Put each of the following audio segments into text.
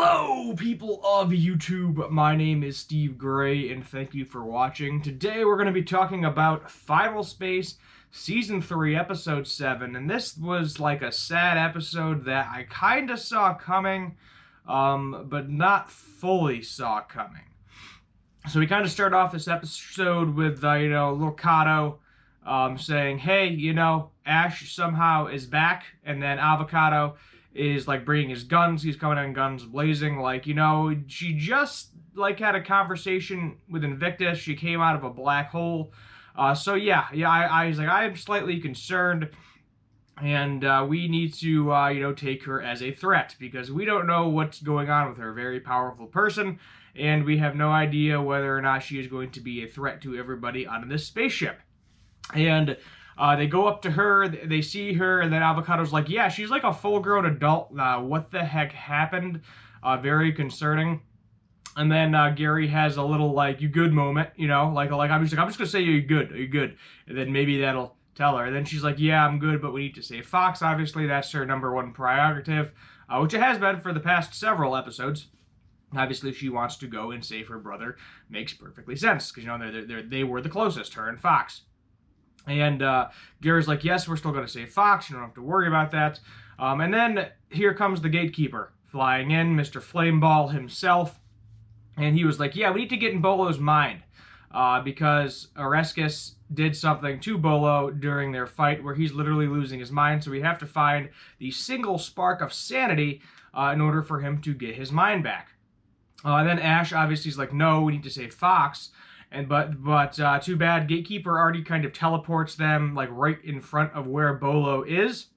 Hello, people of YouTube. My name is Steve Gray, and thank you for watching. Today, we're going to be talking about Final Space Season 3, Episode 7, and this was like a sad episode that I kind of saw coming, but not fully saw coming. So we kind of start off this episode with, little Kato saying, hey, Ash somehow is back, and then Avocado is like bringing his guns. He's coming in guns blazing. She just had a conversation with Invictus. She came out of a black hole. I was like, I am slightly concerned, and we need to take her as a threat because we don't know what's going on with her. Very powerful person, and we have no idea whether or not she is going to be a threat to everybody on this spaceship. And they go up to her, they see her, and then Avocado's like, yeah, she's like a full-grown adult. What the heck happened? Very concerning. And then Gary has a little, you good moment, I'm just going to say you're good, and then maybe that'll tell her. And then she's like, yeah, I'm good, but we need to save Fox. Obviously, that's her number one prerogative, which it has been for the past several episodes. Obviously, she wants to go and save her brother. Makes perfectly sense, because, they were the closest, her and Fox. And Gary's like, yes, we're still going to save Fox. You don't have to worry about that. And then here comes the gatekeeper flying in, Mr. Flameball himself. And he was like, yeah, we need to get in Bolo's mind. Because Oreskes did something to Bolo during their fight where he's literally losing his mind. So we have to find the single spark of sanity in order for him to get his mind back. Then Ash obviously is like, no, we need to save Fox. But too bad, Gatekeeper already kind of teleports them right in front of where Bolo is.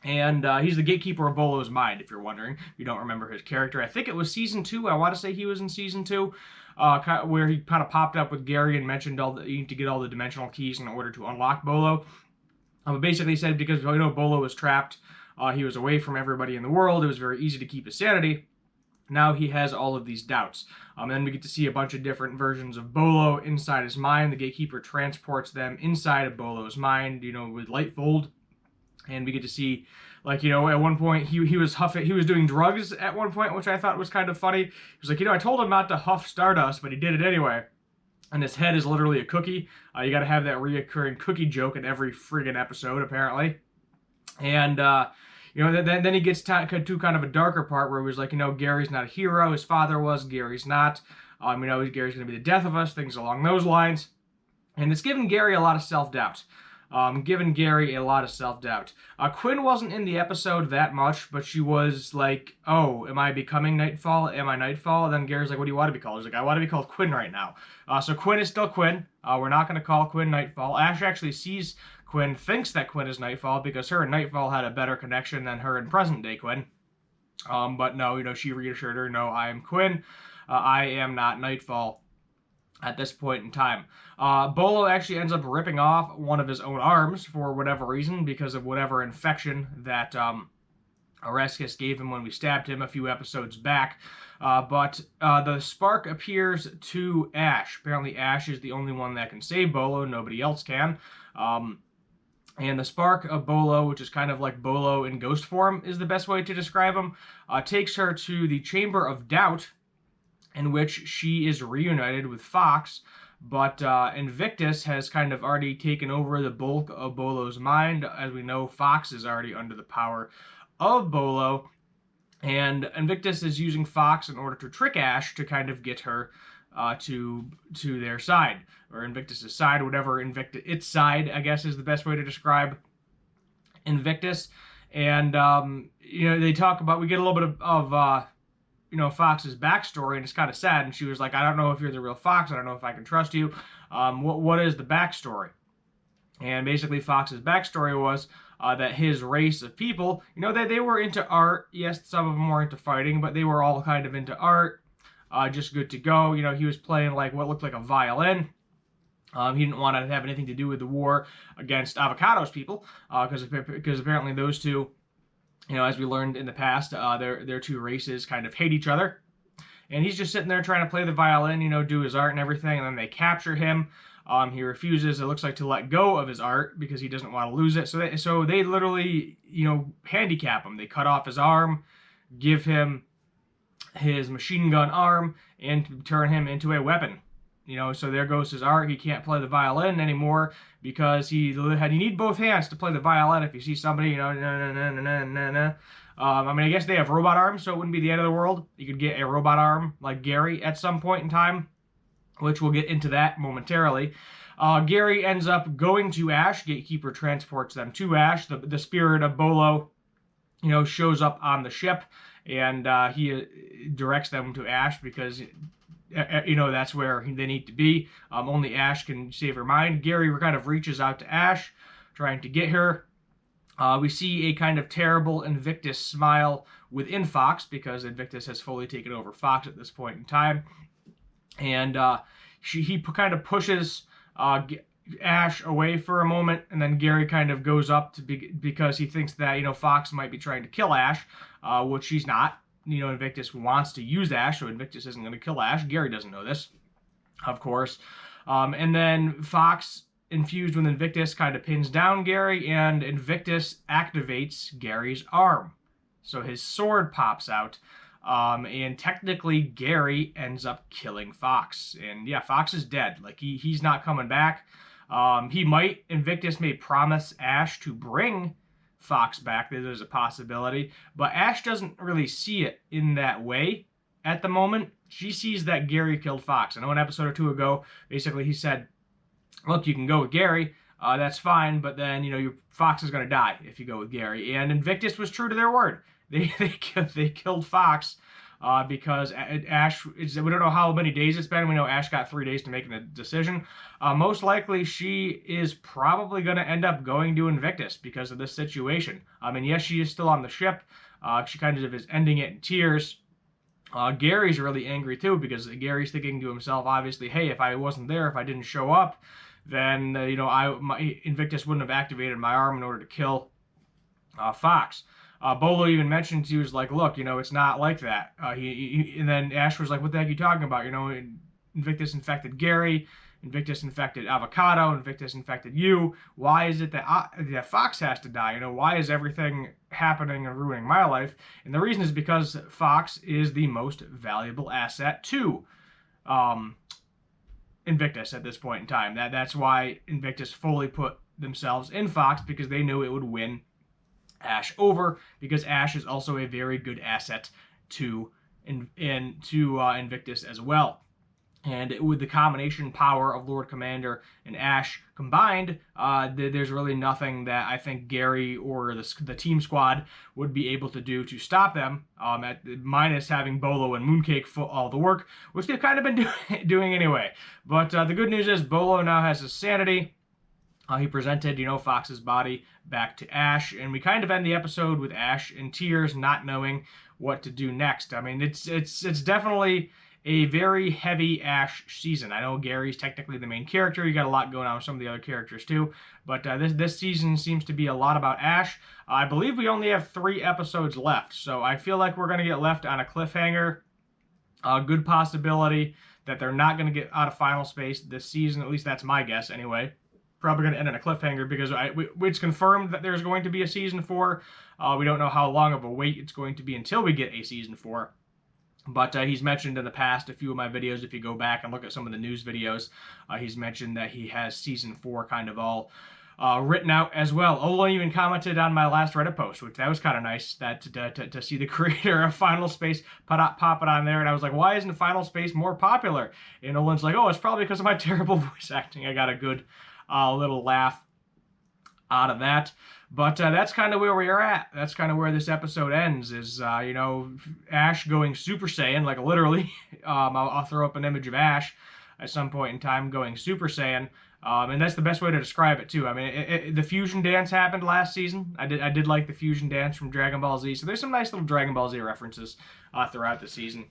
And he's the Gatekeeper of Bolo's mind, if you're wondering. If you don't remember his character. I think it was Season 2. I want to say he was in Season 2. Where he kind of popped up with Gary and mentioned you need to get all the dimensional keys in order to unlock Bolo. Basically said because Bolo was trapped. He was away from everybody in the world. It was very easy to keep his sanity. Now he has all of these doubts. And then we get to see a bunch of different versions of Bolo inside his mind. The Gatekeeper transports them inside of Bolo's mind, with Lightfold. And we get to see, at one point, he was huffing, he was doing drugs at one point, which I thought was kind of funny. He was like, I told him not to huff Stardust, but he did it anyway. And his head is literally a cookie. You got to have that reoccurring cookie joke in every friggin' episode, apparently. And, then he gets to kind of a darker part where he was like, Gary's not a hero. His father was. Gary's not. Gary's going to be the death of us. Things along those lines. And it's given Gary a lot of self-doubt. Quinn wasn't in the episode that much, but she was like, oh, am I becoming Nightfall? Am I Nightfall? And then Gary's like, what do you want to be called? He's like, I want to be called Quinn right now. So Quinn is still Quinn. We're not going to call Quinn Nightfall. Ash actually sees Quinn, thinks that Quinn is Nightfall because her and Nightfall had a better connection than her and present-day Quinn. But no, she reassured her, no, I am Quinn. I am not Nightfall at this point in time. Bolo actually ends up ripping off one of his own arms for whatever reason, because of whatever infection that Oreskes gave him when we stabbed him a few episodes back. But the spark appears to Ash. Apparently Ash is the only one that can save Bolo. Nobody else can. And the spark of Bolo, which is kind of like Bolo in ghost form, is the best way to describe him, takes her to the Chamber of Doubt, in which she is reunited with Fox, but Invictus has kind of already taken over the bulk of Bolo's mind. As we know, Fox is already under the power of Bolo, and Invictus is using Fox in order to trick Ash to kind of get her to their side, or Invictus's side, whatever its side, I guess, is the best way to describe Invictus. And they talk about, we get a little bit of Fox's backstory, and it's kind of sad. And she was like, I don't know if you're the real Fox. I don't know if I can trust you. What is the backstory? And basically, Fox's backstory was that his race of people, that they were into art. Yes, some of them were into fighting, but they were all kind of into art. Just good to go. He was playing what looked like a violin. He didn't want to have anything to do with the war against Avocado's people, because apparently those two, as we learned in the past, their two races kind of hate each other. And he's just sitting there trying to play the violin, do his art and everything, and then they capture him. He refuses, it looks like, to let go of his art because he doesn't want to lose it. So they literally, handicap him. They cut off his arm, give him his machine gun arm and turn him into a weapon. So there goes his art. He can't play the violin anymore because you need both hands to play the violin. If you see somebody, na, na, na, na, na, na. I guess they have robot arms, so it wouldn't be the end of the world. You could get a robot arm like Gary at some point in time, which we'll get into that momentarily. Gary ends up going to Ash. Gatekeeper transports them to Ash. The spirit of Bolo, shows up on the ship, and he directs them to Ash because that's where they need to be. Only Ash can save her mind. Gary kind of reaches out to Ash, trying to get her. We see a kind of terrible Invictus smile within Fox because Invictus has fully taken over Fox at this point in time. And he kind of pushes Ash away for a moment, and then Gary kind of goes up because he thinks that Fox might be trying to kill Ash, which she's not. Invictus wants to use Ash, so Invictus isn't going to kill Ash. Gary doesn't know this, of course. And then Fox, infused with Invictus, kind of pins down Gary, and Invictus activates Gary's arm. So his sword pops out, and technically Gary ends up killing Fox. And yeah, Fox is dead. Like, he's not coming back. Invictus may promise Ash to bring Fox back. There's a possibility, but Ash doesn't really see it in that way at the moment. She sees that Gary killed Fox. I know an episode or two ago, basically he said, look, you can go with Gary, that's fine, but then your Fox is going to die if you go with Gary. And Invictus was true to their word. They killed Fox because Ash, we don't know how many days it's been. We know Ash got 3 days to make a decision. Most likely she is probably going to end up going to Invictus because of this situation. Yes, she is still on the ship. She kind of is ending it in tears. Gary's really angry too because Gary's thinking to himself, obviously, hey, if I wasn't there, if I didn't show up, then Invictus wouldn't have activated my arm in order to kill Fox. Bolo even mentioned, he was like, look, it's not like that. And then Ash was like, what the heck are you talking about? Invictus infected Gary, Invictus infected Avocado, Invictus infected you. Why is it that Fox has to die? Why is everything happening and ruining my life? And the reason is because Fox is the most valuable asset to Invictus at this point in time. That's why Invictus fully put themselves in Fox, because they knew it would win Ash over, because Ash is also a very good asset to Invictus as well. And with the combination power of Lord Commander and Ash combined, there's really nothing that I think Gary or the team squad would be able to do to stop them, minus having Bolo and Mooncake for all the work, which they've kind of been doing anyway. But the good news is Bolo now has his sanity. He presented, Fox's body back to Ash, and we kind of end the episode with Ash in tears, not knowing what to do next. It's definitely a very heavy Ash season. I know Gary's technically the main character. You got a lot going on with some of the other characters too, but this season seems to be a lot about Ash. I believe we only have 3 episodes left, so I feel like we're going to get left on a cliffhanger. A good possibility that they're not going to get out of Final Space this season. At least that's my guess anyway. Probably going to end on a cliffhanger because it's confirmed that there's going to be a season 4. We don't know how long of a wait it's going to be until we get a season 4. But he's mentioned in the past, a few of my videos, if you go back and look at some of the news videos, he's mentioned that he has season 4 kind of all written out as well. Ola even commented on my last Reddit post, which that was kind of nice to see the creator of Final Space pop it on there. And I was like, why isn't Final Space more popular? And Olin's like, oh, it's probably because of my terrible voice acting. I got a good little laugh out of that. But that's kind of where we are at. That's kind of where this episode ends, is, Ash going Super Saiyan, like literally. I'll throw up an image of Ash at some point in time going Super Saiyan. And that's the best way to describe it, too. The fusion dance happened last season. I did like the fusion dance from Dragon Ball Z. So there's some nice little Dragon Ball Z references throughout the season.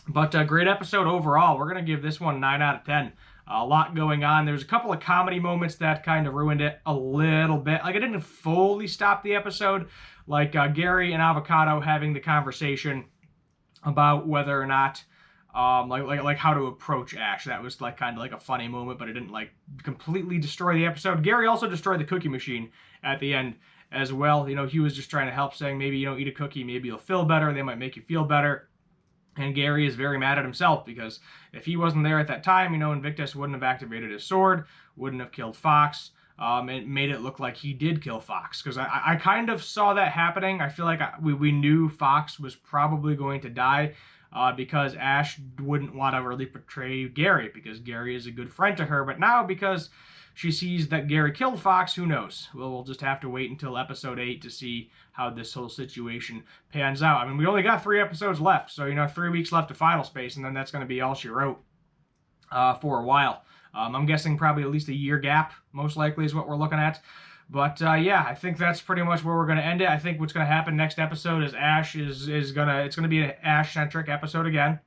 But great episode overall. We're going to give this one 9 out of 10. A lot going on. There's a couple of comedy moments that kind of ruined it a little bit. Like, it didn't fully stop the episode. Like Gary and Avocado having the conversation about whether or not, like how to approach Ash. That was like kind of like a funny moment, but it didn't like completely destroy the episode. Gary also destroyed the cookie machine at the end as well. He was just trying to help, saying maybe eat a cookie, maybe you'll feel better. They might make you feel better. And Gary is very mad at himself because if he wasn't there at that time, Invictus wouldn't have activated his sword, wouldn't have killed Fox. It made it look like he did kill Fox because I kind of saw that happening. I feel like we knew Fox was probably going to die because Ash wouldn't want to really betray Gary because Gary is a good friend to her. But now because she sees that Gary killed Fox, who knows? We'll just have to wait until episode 8 to see how this whole situation pans out. I mean, we only got 3 episodes left, so 3 weeks left to Final Space, and then that's going to be all she wrote for a while. I'm guessing probably at least a year gap, most likely, is what we're looking at. But yeah, I think that's pretty much where we're going to end it. I think what's going to happen next episode is Ash it's going to be an Ash-centric episode again.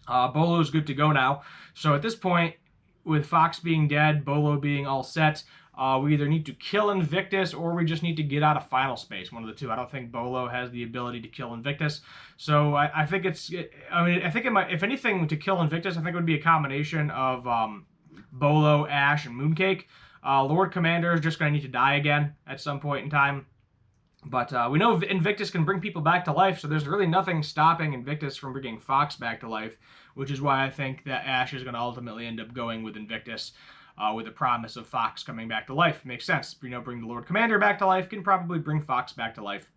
Bolo's good to go now. So at this point, with Fox being dead, Bolo being all set, we either need to kill Invictus or we just need to get out of Final Space, one of the two. I don't think Bolo has the ability to kill Invictus. So I think if anything, to kill Invictus, I think it would be a combination of Bolo, Ash, and Mooncake. Lord Commander is just going to need to die again at some point in time. But we know Invictus can bring people back to life, so there's really nothing stopping Invictus from bringing Fox back to life, which is why I think that Ash is going to ultimately end up going with Invictus with the promise of Fox coming back to life. Makes sense. Bring the Lord Commander back to life, can probably bring Fox back to life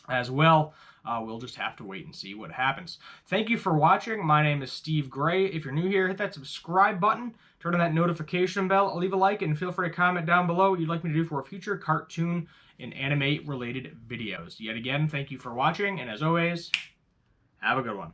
as well. We'll just have to wait and see what happens. Thank you for watching. My name is Steve Gray. If you're new here, hit that subscribe button, turn on that notification bell, leave a like, and feel free to comment down below what you'd like me to do for future cartoon and anime-related videos. Yet again, thank you for watching, and as always, have a good one.